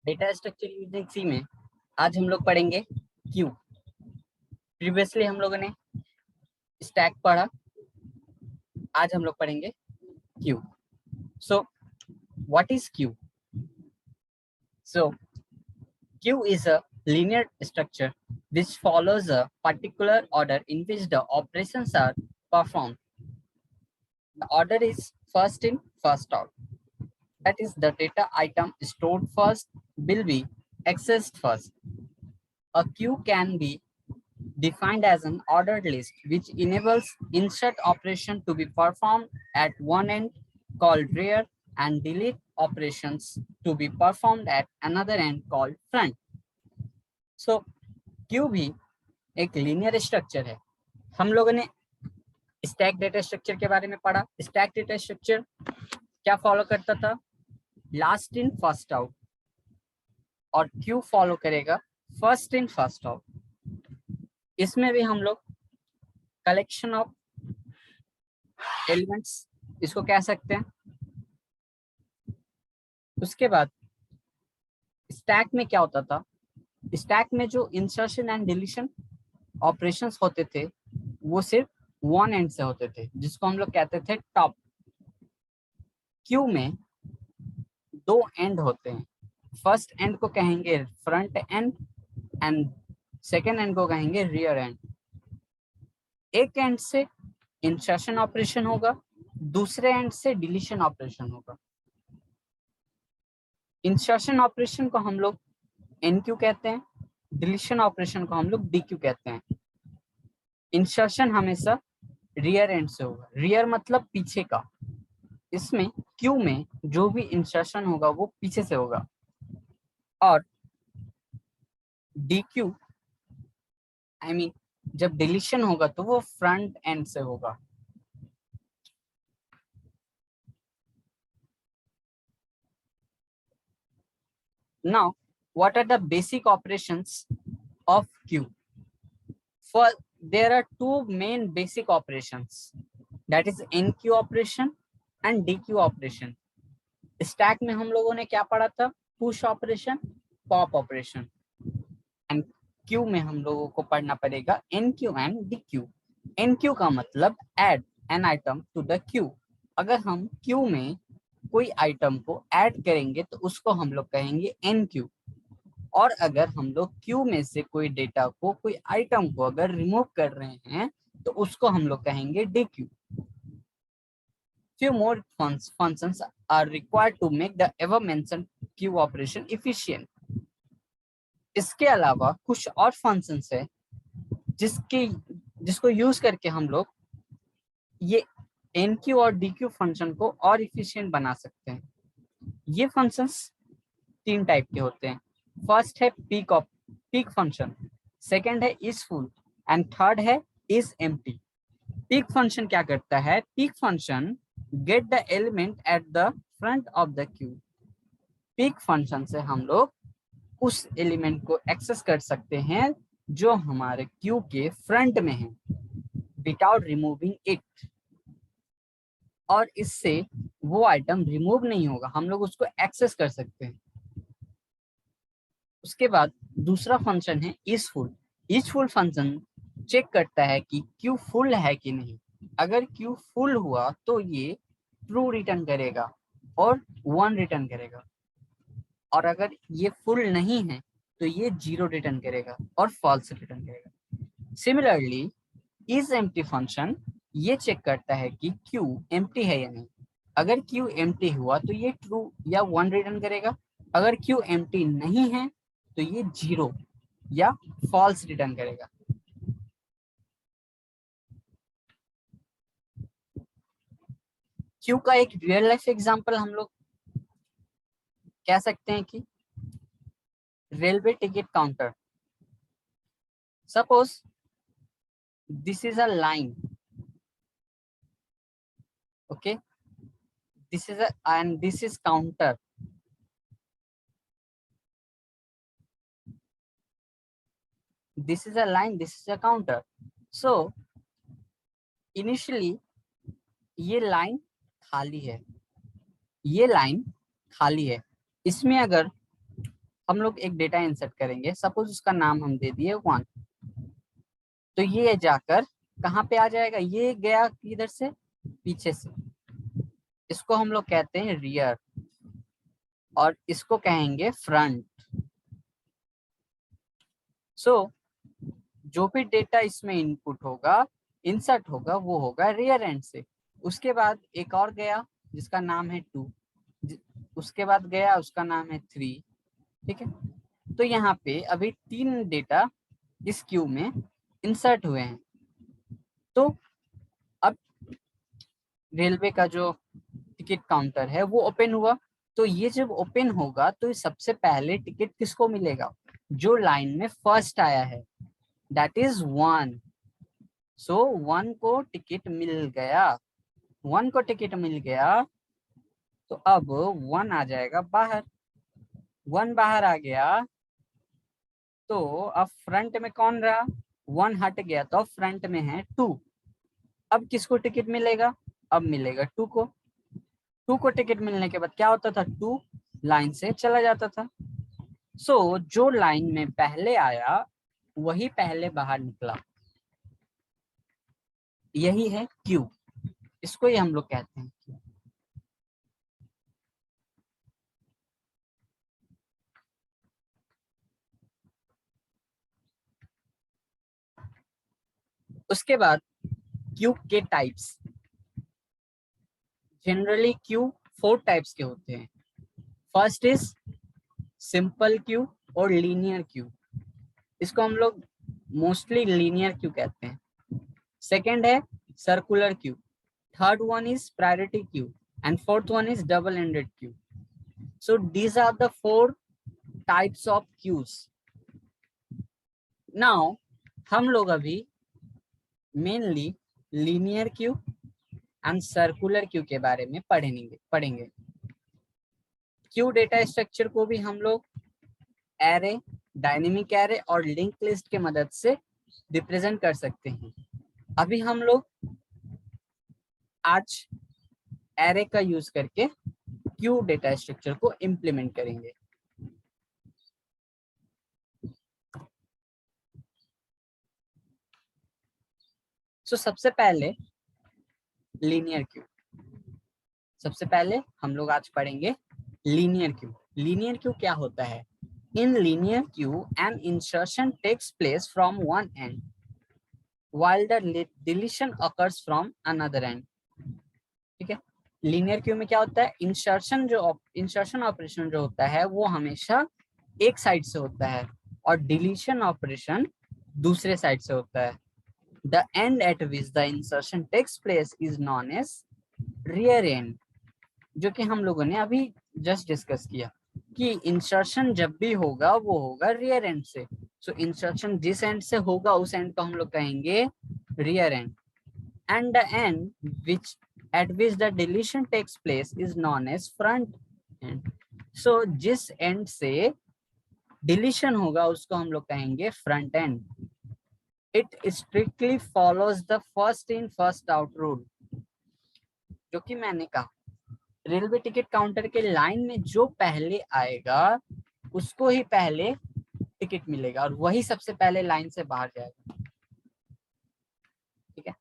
Data structure using C में आज हम लोग पढ़ेंगे क्यू। प्रीवियसली हम लोगों ने स्टैक पढ़ा, आज हम लोग पढ़ेंगे Q. So what is Q? So Q is a linear structure which follows a particular order in which the operations are performed. The order is first in, first out. That is, the data item stored first will be accessed first. A queue can be defined as an ordered list which enables insert operation to be performed at one end called rear and delete operations to be performed at another end called front. So queue भी एक linear structure है। हम लोगों ने stack data structure के बारे में पढ़ा। स्टैक डेटा स्ट्रक्चर क्या फॉलो करता था? लास्ट इन फर्स्ट आउट, और क्यू फॉलो करेगा फर्स्ट इन फर्स्ट आउट। इसमें भी हम लोग कलेक्शन ऑफ एलिमेंट्स इसको कह सकते हैं। उसके बाद स्टैक में क्या होता था? स्टैक में जो इंसर्शन एंड डिलीशन ऑपरेशंस होते थे वो सिर्फ वन एंड से होते थे, जिसको हम लोग कहते थे टॉप। क्यू में दो एंड होते हैं। फर्स्ट एंड को कहेंगे front end and second and को कहेंगे रियर एंड। एक एंड से इंसर्शन ऑपरेशन होगा, दूसरे एंड से डिलीशन ऑपरेशन होगा। इंसर्शन ऑपरेशन को हम लोग एनक्यू कहते हैं, डिलीशन ऑपरेशन को हम लोग डीक्यू कहते हैं। इंसर्शन हमेशा रियर एंड से होगा। रियर मतलब पीछे का। इसमें क्यू में जो भी इंसर्शन होगा वो पीछे से होगा, और डीक्यू आई मीन जब डिलीशन होगा तो वो फ्रंट एंड से होगा। Now, what are the basic operations of queue? First, there are two main basic operations, that is NQ operation and DQ operation. Stack में हम लोगों ने क्या पढ़ा था? Push operation, pop operation. And Q में हम लोगों को पढ़ना पड़ेगा NQ एंड DQ। NQ का मतलब add an item to the queue। अगर हम क्यू में कोई आइटम को ऐड करेंगे तो उसको हम लोग कहेंगे NQ, और अगर हम लोग क्यू में से कोई डेटा को, कोई आइटम को अगर रिमूव कर रहे हैं तो उसको हम लोग कहेंगे DQ। Few more functions are required to make the above mentioned queue operation efficient. इसके अलावा कुछ और फंक्शंस है जिसको यूज करके हम लोग ये NQ और DQ फंक्शन को और इफिशिएंट बना सकते हैं। ये फंक्शंस तीन टाइप के होते हैं। फर्स्ट है पीक फंक्शन, सेकंड है इज फुल एंड थर्ड है इज एम्प्टी। पीक फंक्शन क्या करता है? Peak function get the element at the front of the Q. Peak function से हम लोग उस एलिमेंट को एक्सेस कर सकते हैं जो हमारे क्यू के फ्रंट में है विदाउट रिमूविंग इट, और इससे वो आइटम रिमूव नहीं होगा, हम लोग उसको एक्सेस कर सकते हैं। उसके बाद दूसरा फंक्शन है is full. Is full function check करता है कि क्यू फुल है कि नहीं। अगर क्यू फुल हुआ तो ये ट्रू रिटर्न करेगा और 1 रिटर्न करेगा, और अगर ये फुल नहीं है तो ये 0 रिटर्न करेगा और फॉल्स रिटर्न करेगा। सिमिलरली इज एम्प्टी फंक्शन ये चेक करता है कि क्यू एम्प्टी है या नहीं। अगर क्यू एम्प्टी हुआ तो ये ट्रू या 1 रिटर्न करेगा, अगर क्यू एम्प्टी नहीं है तो ये 0 या फॉल्स रिटर्न करेगा। क्यू का एक रियल लाइफ एग्जांपल हम लोग कह सकते हैं कि railway ticket counter. Suppose this is a line, okay, this is a and this is counter. This is a line, this is a counter. So initially ये लाइन खाली है, ये लाइन खाली है। इसमें अगर हम लोग एक डेटा इंसर्ट करेंगे, सपोज उसका नाम हम दे दिए 1, तो ये जाकर कहाँ पे आ जाएगा, ये गया किधर से, पीछे से, इसको हम लोग कहते हैं रियर और इसको कहेंगे फ्रंट। सो जो भी डेटा इसमें इनपुट होगा, इंसर्ट होगा, वो होगा रियर एंड से। उसके बाद एक और गया जिसका नाम है 2, उसके बाद गया उसका नाम है 3, ठीक है। तो यहाँ पे अभी 3 डेटा इस क्यू में इंसर्ट हुए हैं। तो अब रेलवे का जो टिकट काउंटर है वो ओपन हुआ, तो ये जब ओपन होगा तो सबसे पहले टिकट किसको मिलेगा, जो लाइन में फर्स्ट आया है, दैट इज 1। सो 1 को टिकट मिल गया, 1 को टिकट मिल गया, तो अब 1 आ जाएगा बाहर, 1 बाहर आ गया, तो अब फ्रंट में कौन रहा, 1 हट गया, तो अब फ्रंट में है 2। अब किसको टिकट मिलेगा, अब मिलेगा 2 को। 2 को टिकट मिलने के बाद क्या होता था, 2 लाइन से चला जाता था। सो जो लाइन में पहले आया वही पहले बाहर निकला, यही है क्यू, इसको ही हम लोग कहते हैं क्यू। उसके बाद क्यू के टाइप्स, जनरली क्यू 4 टाइप्स के होते हैं। फर्स्ट इज सिंपल क्यू और लीनियर क्यू, इसको हम लोग मोस्टली लीनियर क्यू कहते हैं। सेकेंड है circular queue, third one is priority queue and fourth one is double ended queue. So these are the 4 types of queues. Now हम लोग अभी mainly linear queue and circular queue के बारे में पढ़ेंगे। क्यू डेटा स्ट्रक्चर को भी हम लोग एरे, डायनेमिक एरे और लिंक लिस्ट के मदद से रिप्रेजेंट कर सकते हैं। अभी हम लोग आज एरे का यूज करके क्यू डेटा स्ट्रक्चर को इम्प्लीमेंट करेंगे। सो सबसे पहले लीनियर क्यू, सबसे पहले हम लोग आज पढ़ेंगे लीनियर क्यू। लीनियर क्यू क्या होता है, in linear queue an insertion takes place from one end while the deletion occurs from another end। ठीक है, लीनियर क्यू में क्या होता है, इंसर्शन ऑपरेशन जो होता है वो हमेशा एक साइड से होता है और डिलीशन ऑपरेशन दूसरे साइड से होता है। The end at which the insertion takes place is known as rear end, जो कि हम लोगों ने अभी जस्ट डिस्कस किया कि इंसर्शन जब भी होगा वो होगा रियर एंड से। सो इंसर्शन जिस एंड से होगा उस एंड को हम लोग कहेंगे rear and, and the and which at which the deletion takes place is known as front end। so जिस एंड से डिलीशन होगा उसको हम लोग कहेंगे front end. It strictly follows the first in first out rule, जो कि मैंने कहा रेलवे टिकट काउंटर के लाइन में जो पहले आएगा उसको ही पहले टिकट मिलेगा और वही सबसे पहले लाइन से बाहर जाएगा। ठीक है,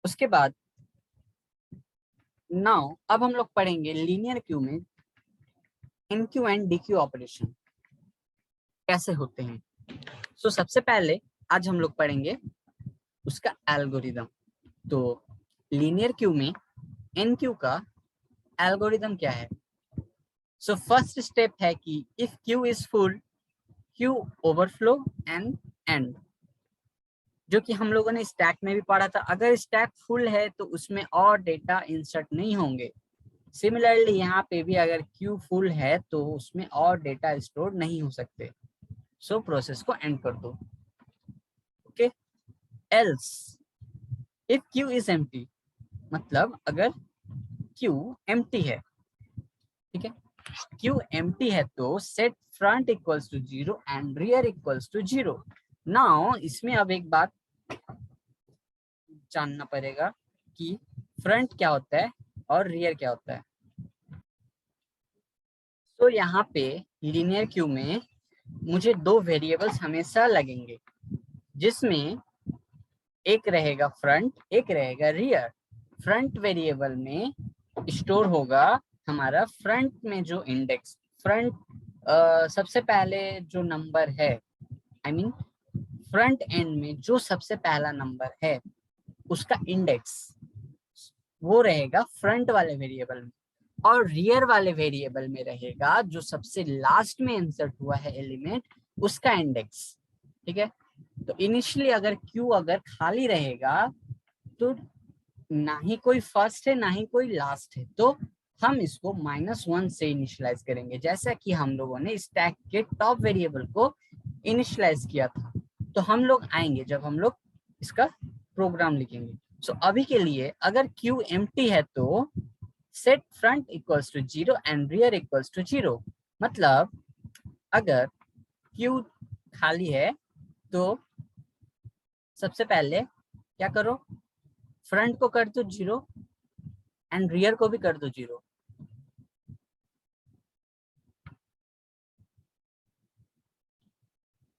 उसके बाद नाउ अब हम लोग पढ़ेंगे लीनियर क्यू में एनक्यू एंड डीक्यू ऑपरेशन कैसे होते हैं। सो सबसे पहले आज हम लोग पढ़ेंगे उसका एल्गोरिदम। तो लीनियर क्यू में एनक्यू का एल्गोरिदम क्या है। सो फर्स्ट स्टेप है कि if queue is full Q overflow and and, जो कि हम लोगों ने स्टैक में भी पढ़ा था। अगर स्टैक फुल है तो उसमें और डेटा इंसर्ट नहीं होंगे। सिमिलरली यहाँ पे भी अगर क्यू फुल है तो उसमें और डेटा स्टोर नहीं हो सकते। सो प्रोसेस को एंड कर दो। Okay, else if queue is empty, मतलब अगर क्यू एम्प्टी है, ठीक है, क्यू एम्प्टी है तो set front equals to 0 and rear equals to 0। Now इसमें अब एक बात जानना पड़ेगा कि फ्रंट क्या होता है और रियर क्या होता है। तो यहाँ पे लीनियर क्यू में मुझे दो वेरिएबल्स हमेशा लगेंगे, जिसमें एक रहेगा फ्रंट, एक रहेगा रियर। फ्रंट वेरिएबल में स्टोर होगा हमारा फ्रंट में जो इंडेक्स, फ्रंट सबसे पहले जो नंबर है, आई मीन फ्रंट एंड में जो सबसे पहला नंबर है उसका इंडेक्स, वो रहेगा फ्रंट वाले वेरिएबल में। और रियर वाले वेरिएबल में रहेगा जो सबसे लास्ट में इंसर्ट हुआ है एलिमेंट, उसका इंडेक्स। ठीक है, तो इनिशियली अगर क्यू अगर खाली रहेगा तो ना ही कोई फर्स्ट है ना ही कोई लास्ट है, तो हम इसको -1 से इनिशियलाइज करेंगे, जैसा कि हम लोगों ने स्टैक के टॉप वेरिएबल को इनिशियलाइज किया था। तो हम लोग आएंगे जब हम लोग इसका प्रोग्राम लिखेंगे। सो अभी के लिए अगर क्यू एम्प्टी है तो set front equals to 0 and rear equals to 0। मतलब अगर क्यू खाली है तो सबसे पहले क्या करो, फ्रंट को कर दो 0 एंड रियर को भी कर दो 0।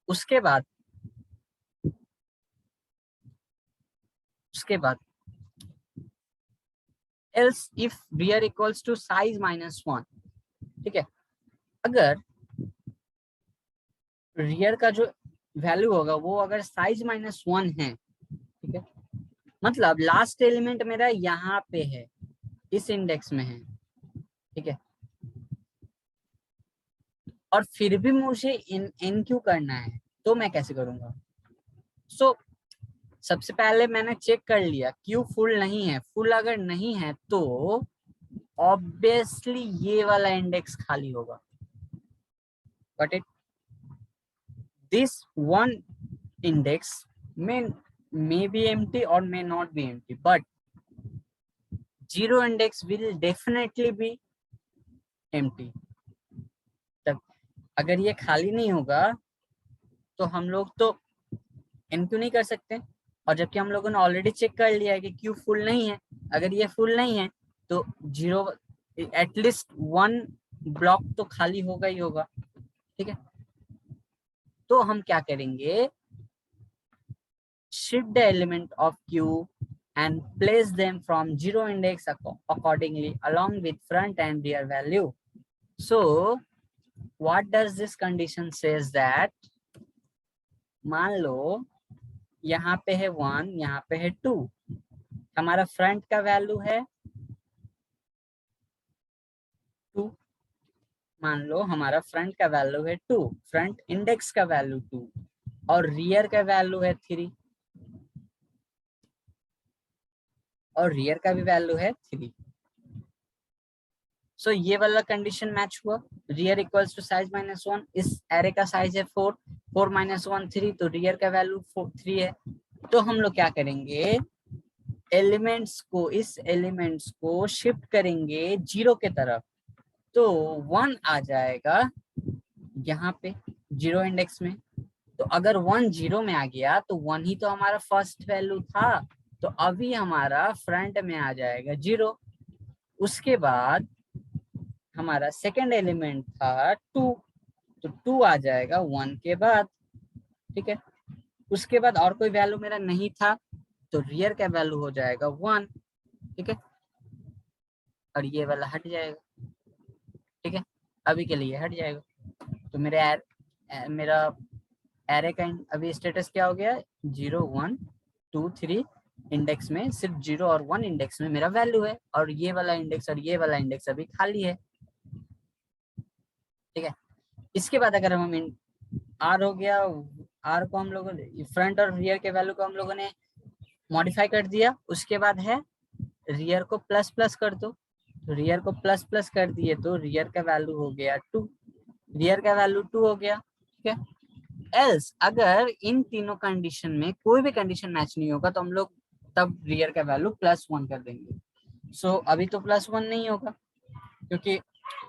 उसके बाद else if rear equals to size -1। ठीक है, अगर रियर का जो वैल्यू होगा वो अगर साइज -1 है, ठीक है, मतलब लास्ट एलिमेंट मेरा यहाँ पे है, इस इंडेक्स में है, ठीक है, और फिर भी मुझे इन क्यू करना है, तो मैं कैसे करूंगा। सो सबसे पहले मैंने चेक कर लिया क्यू फुल नहीं है। फुल अगर नहीं है तो ऑब्वियसली ये वाला इंडेक्स खाली होगा, but it this one index may be empty or may not be empty, but 0 index will definitely be empty। तब अगर ये खाली नहीं होगा तो हम लोग तो एनक्यू नहीं कर सकते, और जबकि हम लोगों ने ऑलरेडी चेक कर लिया है कि क्यू फुल नहीं है। अगर ये फुल नहीं है तो 0 एटलीस्ट 1 ब्लॉक तो खाली होगा ही होगा। ठीक है, तो हम क्या करेंगे, shift the element of queue and place them from 0 index accordingly along with front and rear value. So what does this condition says that, मान लो यहाँ पे है 1, यहाँ पे है 2, हमारा फ्रंट का वैल्यू है 2, मान लो हमारा फ्रंट का वैल्यू है 2, फ्रंट इंडेक्स का वैल्यू 2 और रियर का वैल्यू है 3, और रियर का भी वैल्यू है 3। सो ये वाला कंडीशन मैच हुआ, रियर इक्वल्स टू साइज -1, इस एरे का साइज है 4, 4 - 1 3, तो रियर का वैल्यू 3 है। तो हम लोग क्या करेंगे, एलिमेंट्स को, इस एलिमेंट्स को शिफ्ट करेंगे 0 के तरफ, तो 1 आ जाएगा यहाँ पे 0 इंडेक्स में। तो अगर 1 0 में आ गया तो 1 ही तो हमारा फर्स्ट वैल्यू था, तो अभी हमारा फ्रंट में आ जाएगा 0। उसके बाद हमारा सेकेंड एलिमेंट था 2, तो 2 आ जाएगा 1 के बाद। ठीक है, उसके बाद और कोई वैल्यू मेरा नहीं था, तो रियर का वैल्यू हो जाएगा 1। ठीक है, और ये वाला हट जाएगा। ठीक है, अभी के लिए हट जाएगा। तो मेरा एरे का अभी स्टेटस क्या हो गया, 0 1 2 3 इंडेक्स में सिर्फ 0 और 1 इंडेक्स में मेरा वैल्यू है, और ये वाला इंडेक्स और ये वाला इंडेक्स अभी खाली है। ठीक है, इसके बाद अगर हम आर हो गया, आर को हम लोगों ने फ्रंट और रियर के वैल्यू को हम लोगों ने मॉडिफाई कर दिया। उसके बाद है रियर को प्लस प्लस कर दो, तो रियर को प्लस प्लस कर दिए तो रियर का वैल्यू हो गया 2, रियर का वैल्यू 2 हो गया। ठीक है, एल्स अगर इन तीनों कंडीशन में कोई भी कंडीशन मैच नहीं होगा तो हम लोग तब रियर का वैल्यू +1 कर देंगे। सो अभी तो +1 नहीं होगा क्योंकि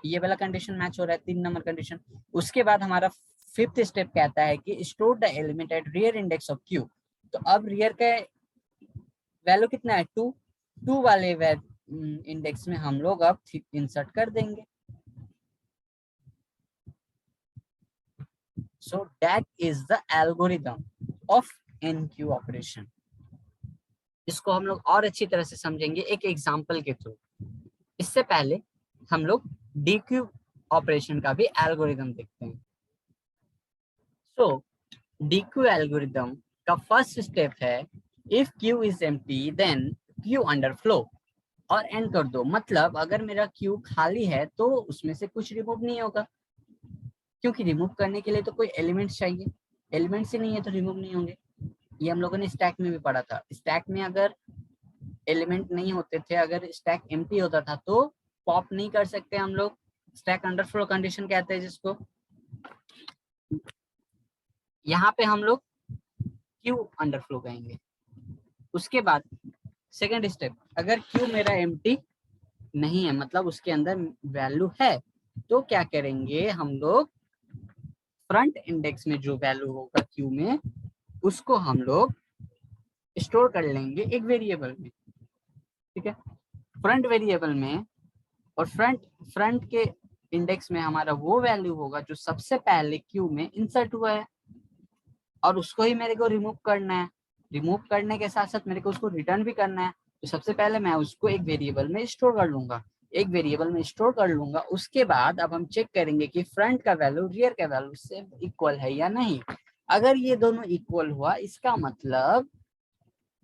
ये वाला कंडीशन मैच हो रहा है, 3 नंबर कंडीशन। उसके बाद हमारा 5th स्टेप कहता है कि store the element at rear index of queue. तो अब रियर का वैल्यू कितना है 2, 2 वाले इंडेक्स में हम लोग अब इंसर्ट कर देंगे। So that is the algorithm of NQ operation. इसको हम लोग और अच्छी तरह से समझेंगे एक एग्जाम्पल के थ्रू। इससे पहले हम लोग डीक्यू ऑपरेशन का भी एल्गोरिदम देखते हैं। सो डीक्यू एल्गोरिदम का फर्स्ट स्टेप है if queue is empty then queue underflow और एंड कर दो। मतलब अगर मेरा क्यू खाली है तो उसमें से कुछ रिमूव नहीं होगा, क्योंकि रिमूव करने के लिए तो कोई एलिमेंट चाहिए, एलिमेंट्स ही नहीं है तो रिमूव नहीं होंगे। ये हम लोगों ने स्टैक में भी पढ़ा था। स्टैक में अगर एलिमेंट नहीं होते थे, अगर स्टैक एम्प्टी होता था तो पॉप नहीं कर सकते हम लोग। स्टैक अंडरफ्लो कंडीशन कहते हैं जिसको। यहाँ पे हम लोग क्यू अंडरफ्लो कहेंगे। उसके बाद सेकंड स्टेप, अगर क्यू मेरा एम्प्टी नहीं है, मतलब उसके अंदर वैल्यू है, तो क्या करेंगे हम लोग, फ्रंट इंडेक्स में जो वैल्यू होगा क्यू में उसको हम लोग स्टोर कर लेंगे एक वेरिएबल में। ठीक है, फ्रंट वेरिएबल में। और फ्रंट के इंडेक्स में हमारा वो वैल्यू होगा जो सबसे पहले क्यू में इंसर्ट हुआ है, और उसको ही मेरे को रिमूव करना है। रिमूव करने के साथ साथ मेरे को उसको रिटर्न भी करना है। तो सबसे पहले मैं उसको एक वेरिएबल में स्टोर कर लूंगा, एक वेरिएबल में स्टोर कर लूंगा। उसके बाद अब हम चेक करेंगे कि फ्रंट का वैल्यू रियर का वैल्यू से इक्वल है या नहीं। अगर ये दोनों इक्वल हुआ, इसका मतलब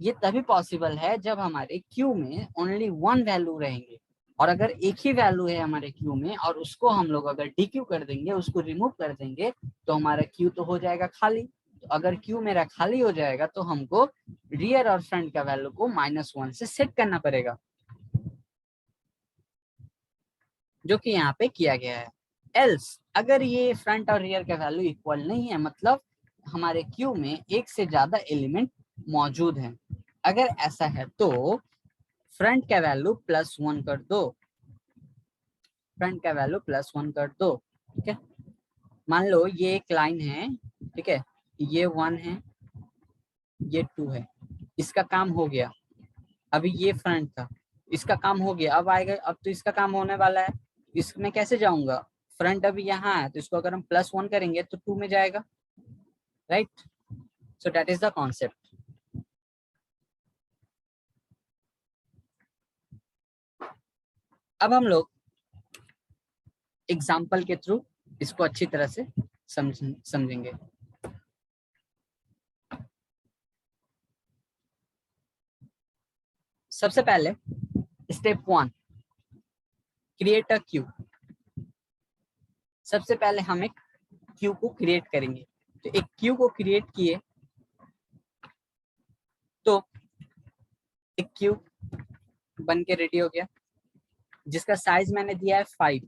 ये तभी पॉसिबल है जब हमारे क्यू में ओनली वन वैल्यू रहेंगे। और अगर एक ही वैल्यू है हमारे क्यू में और उसको हम लोग अगर डीक्यू कर देंगे, उसको रिमूव कर देंगे, तो हमारा क्यू तो हो जाएगा खाली। तो अगर क्यू मेरा खाली हो जाएगा तो हमको रियर और फ्रंट का वैल्यू को -1 से सेट करना पड़ेगा, जो कि यहाँ पे किया गया है। एल्स अगर ये फ्रंट और रियर का वैल्यू इक्वल नहीं है, मतलब हमारे क्यू में एक से ज्यादा एलिमेंट मौजूद हैं, अगर ऐसा है तो फ्रंट का वैल्यू +1 कर दो, फ्रंट का वैल्यू +1 कर दो। ठीक है, मान लो ये एक लाइन है, ठीक है, ये 1 है, ये 2 है, इसका काम हो गया। अभी ये फ्रंट था, इसका काम हो गया, अब आएगा, अब तो इसका काम होने वाला है। इसमें कैसे जाऊंगा, फ्रंट अभी यहाँ है तो इसको अगर हम +1 करेंगे तो 2 में जाएगा, right. So that is the concept. अब हम लोग एग्जाम्पल के थ्रू इसको अच्छी तरह से समझेंगे। सबसे पहले स्टेप 1, क्रिएट अ क्यू। सबसे पहले हम एक क्यू को क्रिएट करेंगे। तो एक क्यू को क्रिएट किए तो एक क्यू बन के रेडी हो गया, जिसका साइज मैंने दिया है 5।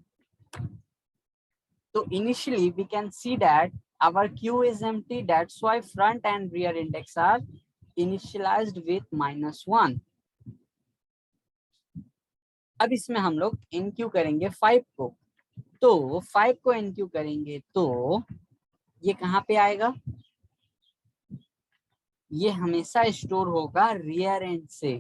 तो initially we can see that our queue is empty, that's why front and rear index are initialized with -1। अब इसमें हम लोग इनक्यू करेंगे 5 को। तो 5 को इनक्यू करेंगे तो ये कहाँ पे आएगा, ये हमेशा स्टोर होगा रियर एंड से।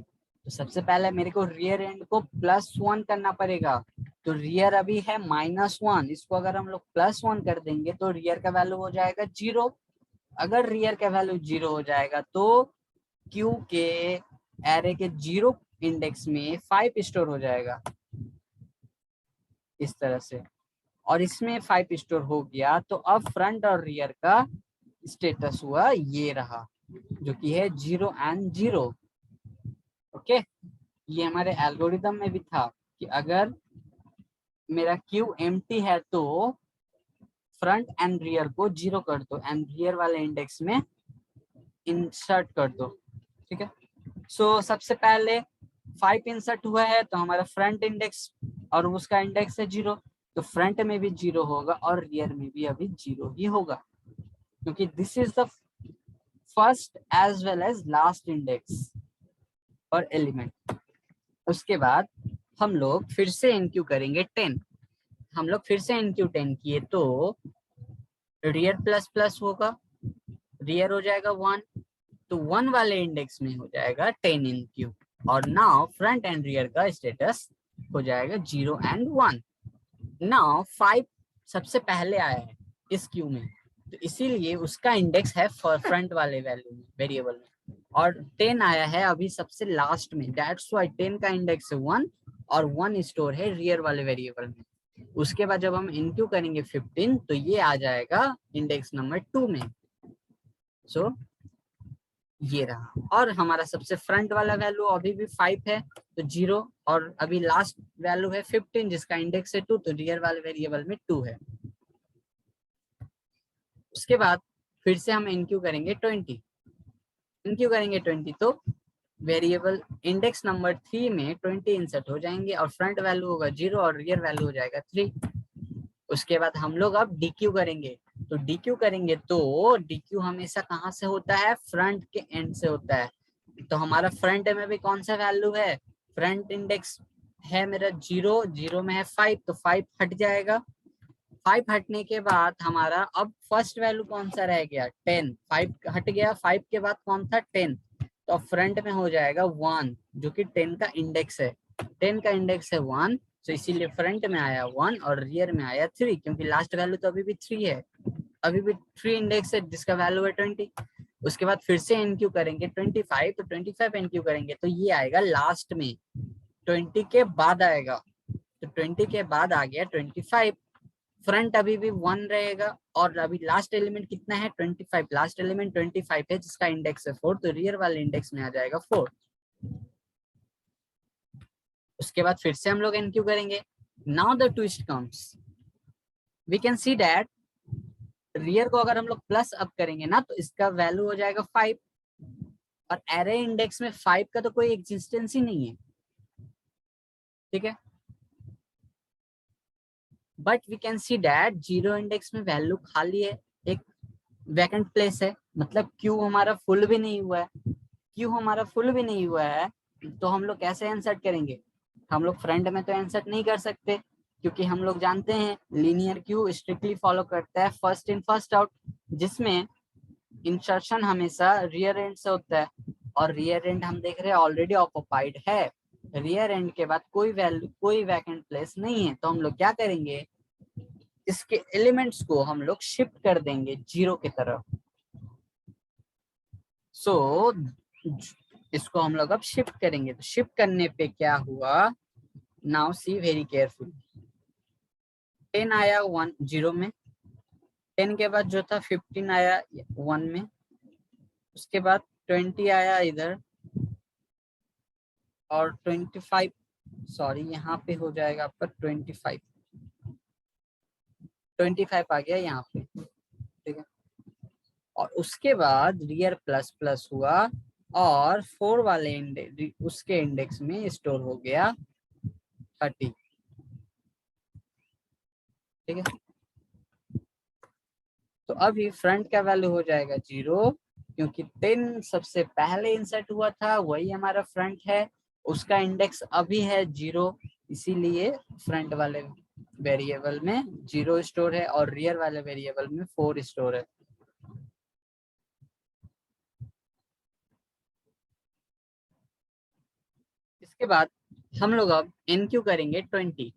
तो सबसे पहले मेरे को रियर एंड को +1 करना पड़ेगा। तो रियर अभी है -1, इसको अगर हम लोग +1 कर देंगे तो रियर का वैल्यू हो जाएगा 0। अगर रियर का वैल्यू 0 हो जाएगा तो क्यू के एरे के 0 इंडेक्स में 5 स्टोर हो जाएगा इस तरह से। और इसमें 5 स्टोर हो गया तो अब फ्रंट और रियर का स्टेटस हुआ ये रहा, जो कि है 0 and 0। ओके, ये हमारे एल्गोरिदम में भी था कि अगर मेरा क्यू एम्प्टी है तो फ्रंट एंड रियर को 0 कर दो एंड रियर वाले इंडेक्स में इंसर्ट कर दो। ठीक है, सो सबसे पहले 5 इंसर्ट हुआ है तो हमारा फ्रंट इंडेक्स और उसका इंडेक्स है 0, तो फ्रंट में भी 0 होगा और रियर में भी अभी 0 ही होगा, क्योंकि this is the first as well as last index और एलिमेंट। उसके बाद हम लोग फिर से इनक्यू करेंगे 10। हम लोग फिर से इनक्यू 10 किए तो रियर ++ होगा, रियर हो जाएगा 1, तो 1 वाले इंडेक्स में हो जाएगा 10 इनक्यू। और नाउ फ्रंट एंड रियर का स्टेटस हो जाएगा 0 एंड 1। नाउ 5 सबसे पहले आया है इस क्यू में, तो इसीलिए उसका इंडेक्स है फ्रंट वाले वैल्यू में, वेरिएबल में, और 10 आया है अभी सबसे लास्ट में, दैट्स व्हाई 10 का इंडेक्स है 1 और 1 स्टोर है रियर वाले वेरिएबल में। उसके बाद जब हम इनक्यू करेंगे 15 तो ये आ जाएगा इंडेक्स नंबर 2 में। सो ये रहा, और हमारा सबसे फ्रंट वाला वैल्यू अभी भी 5 है तो 0, और अभी लास्ट वैल्यू है 15 जिसका इंडेक्स है 2, तो रियर वाले वेरिएबल में 2 है। उसके बाद फिर से हम इनक्यू करेंगे 20, इनक्यू करेंगे 20 तो वेरिएबल इंडेक्स नंबर 3 में 20 इंसर्ट हो जाएंगे और फ्रंट वैल्यू होगा 0 और रियर वैल्यू हो जाएगा 3। उसके बाद हम लोग अब डीक्यू करेंगे, तो डीक्यू करेंगे तो डीक्यू हमेशा कहाँ से होता है, फ्रंट के एंड से होता है। तो हमारा फ्रंट में भी कौन सा वैल्यू है, फ्रंट इंडेक्स है मेरा 0, 0 में है 5 तो 5 हट जाएगा। 5 हटने के बाद हमारा अब फर्स्ट वैल्यू कौन सा रह गया, 10, 5 हट गया, 5 के बाद कौन था 10, तो फ्रंट में हो जाएगा 1 जो कि 10 का इंडेक्स है, 10 का इंडेक्स है 1, तो इसीलिए फ्रंट में आया 1 और रियर में आया 3, क्योंकि लास्ट वैल्यू तो अभी भी 3 है, अभी भी 3 इंडेक्स है जिसका वैल्यू है 20। उसके बाद फिर से एनक्यू करेंगे 25, तो 25 एनक्यू करेंगे तो ये आएगा लास्ट में, 20 के बाद आएगा, तो 20 के बाद आ गया 25, फ्रंट अभी भी 1 रहेगा और अभी लास्ट एलिमेंट कितना है 25, लास्ट एलिमेंट 25 है जिसका इंडेक्स है 4, तो रियर वाले इंडेक्स में आ जाएगा 4। उसके बाद फिर से हम लोग एनक्यू करेंगे, now the twist comes, we can see that rear को अगर हम लोग प्लस अप करेंगे ना तो इसका वैल्यू हो जाएगा 5, और एरे इंडेक्स में 5 का तो कोई एग्जिस्टेंस ही नहीं है, ठीक है, but we can see that 0 index में वैल्यू खाली है, एक वैकेंट प्लेस है, मतलब क्यू हमारा फुल भी नहीं हुआ है, क्यू हमारा फुल भी नहीं हुआ है, तो हम लोग कैसे इंसर्ट करेंगे, हम लोग फ्रंट में तो इंसर्ट नहीं कर सकते, क्योंकि हम लोग जानते हैं लीनियर क्यू स्ट्रिक्टली फॉलो करता है फर्स्ट इन फर्स्ट आउट, जिसमें इंसर्शन हमेशा रियर एंड से होता है, और रियर एंड हम देख रहे हैं ऑलरेडी ऑक्युपाइड है, रियर एंड के बाद कोई वैल्यू कोई वैकेंट प्लेस नहीं है, तो हम लोग क्या करेंगे, इसके एलिमेंट्स को हम लोग शिफ्ट कर देंगे 0 की तरफ। सो इसको हम लोग अब शिफ्ट करेंगे, तो शिफ्ट करने पे क्या हुआ, नाउ सी वेरी केयरफुल, 10 आया 1 0 में, 10 के बाद जो था 15 आया 1 में, उसके बाद 20 आया इधर, और 25 सॉरी यहाँ पे हो जाएगा आपका 25 आ गया यहाँ पे, ठीक है, और उसके बाद रियर प्लस प्लस हुआ और 4 वाले इंडेक्स उसके इंडेक्स में स्टोर हो गया 30, ठीक है, तो अभी फ्रंट का वैल्यू हो जाएगा 0, क्योंकि 10 सबसे पहले इंसर्ट हुआ था वही हमारा फ्रंट है, उसका इंडेक्स अभी है 0, इसीलिए फ्रंट वाले वेरिएबल में 0 स्टोर है और रियर वाले वेरिएबल में 4 स्टोर है। इसके बाद हम लोग अब एनक्यू करेंगे 20,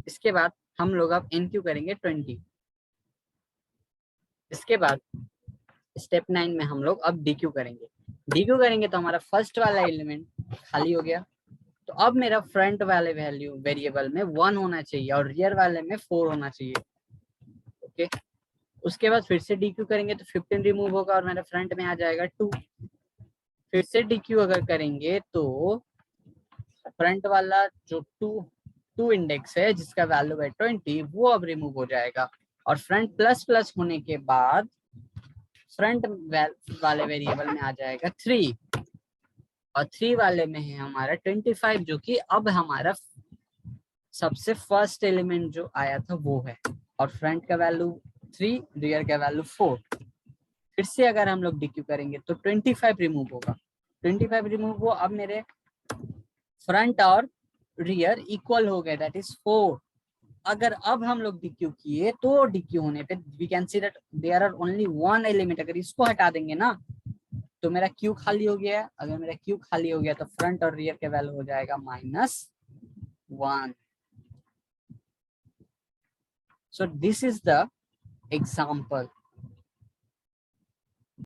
इसके बाद हम लोग अब एनक्यू करेंगे 20, इसके बाद स्टेप 9 में हम लोग अब डीक्यू करेंगे, डीक्यू करेंगे तो हमारा फर्स्ट वाला एलिमेंट खाली हो गया, तो अब मेरा फ्रंट वाले वैल्यू वेरिएबल में 1 होना चाहिए और रियर वाले में 4 होना चाहिए, ओके, उसके बाद फिर से डीक्यू करेंगे तो 15 रिमूव होगा और मेरा फ्रंट में आ जाएगा 2, फिर से डीक्यू अगर करेंगे तो फ्रंट वाला जो 2 इंडेक्स है जिसका वैल्यू है 20 वो अब रिमूव हो जाएगा, और फ्रंट प्लस प्लस होने के बाद फ्रंट वाले वेरिएबल में आ जाएगा 3, और 3 वाले में है हमारा 25 जो कि अब हमारा सबसे फर्स्ट एलिमेंट जो आया था वो है, और फ्रंट का वैल्यू 3 रियर का वैल्यू 4, फिर से अगर हम लोग डीक्यू करेंगे तो 25 रिमूव होगा, 25 रिमूव हुआ, अब मेरे फ्रंट और रियर इक्वल हो गए, दैट इज 4। अगर अब हम लोग डीक्यू किए तो डीक्यू होने पे we can see that there are only 1 element, अगर इसको हटा देंगे ना तो मेरा क्यू खाली हो गया। अगर मेरा क्यू खाली हो गया तो फ्रंट और रियर के वैल्यू हो जाएगा -1। So this is the example